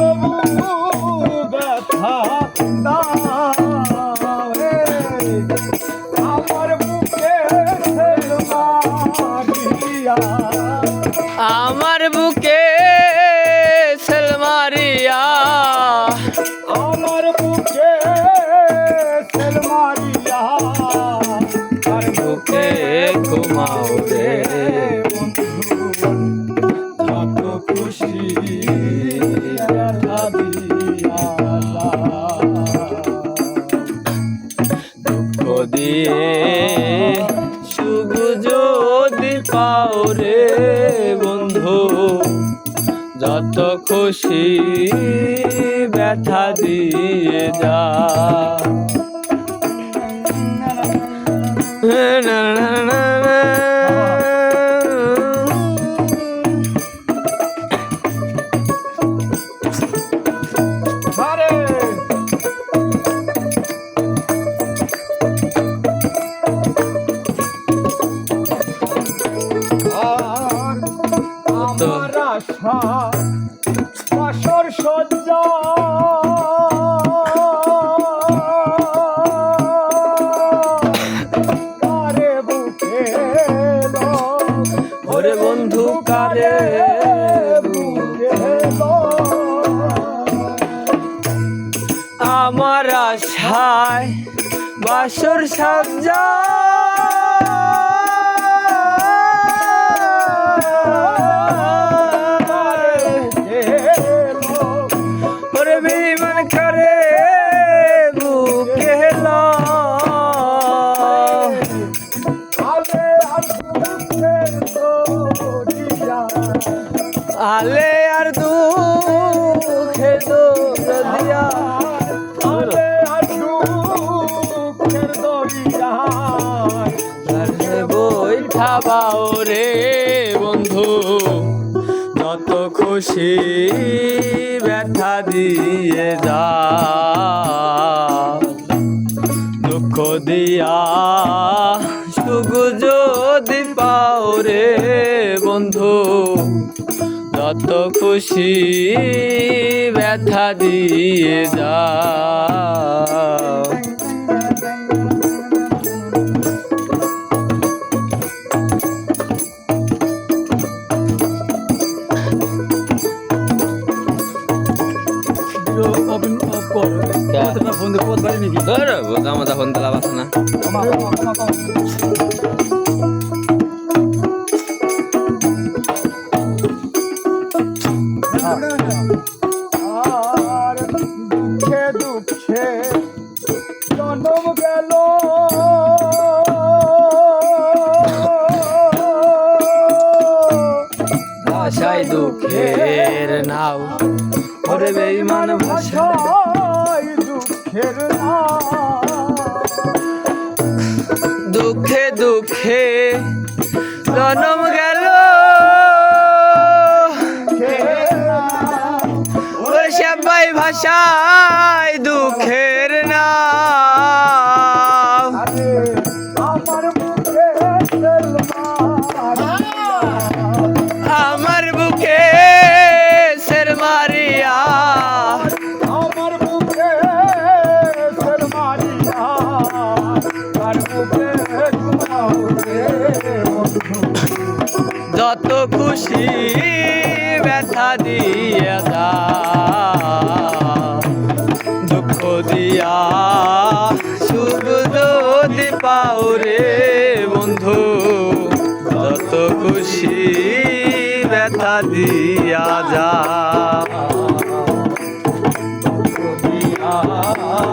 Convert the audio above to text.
তবু ব্যথা দাও রে আমার বুকে মারিয়া আমার বুকে সেল মারিয়া আমার বুকে সেল মারিয়া আর বুকে ঘুমাও রে যত খুশি ব্যথা দিয়া দুঃখ দিয়ে সুখ যদি পাও রে বন্ধু যত খুশি ব্যথা দিয়ে যা আরে আর আমার আশা বাসর সজ্জা কারে বুকে ওরে বন্ধু কারে বুকে আমার আশায় বাসর সাজা ওরে বেঈমান করে বুকে লো আলে আর দুঃখে দরিয়া বইঠা বাও রে বন্ধু যত খুশি ব্যথা দিয়ে যা দুঃখ দিয়া সুখ যদি পাও রে বন্ধু যত খুশি ব্যথা দিয়ে যা ফোন দিয়ে পথ বাড়ি নাকি ধরো বোকা মাথা ফোন তোলা বাসা না আর দুঃখে দুঃখে জন্ম গেল ভাষায় দুঃখের নাও ওরে বেঈমান ভাষা ভাষায় দুঃখের দুঃখে দুঃখে জন্ম গেল ওরে সবাই ভাষায় দুঃখের নাও আমার বুকে আমার বুকে সের মারিয়া আমার বুকে সের মারিয়া আর বুকে ঘুমাও রে যত খুশি ব্যথা দিয়ে দা দুঃখ দিয়া সুখ যদি পাও রে বন্ধু যত খুশি ব্যথা দিয়া যা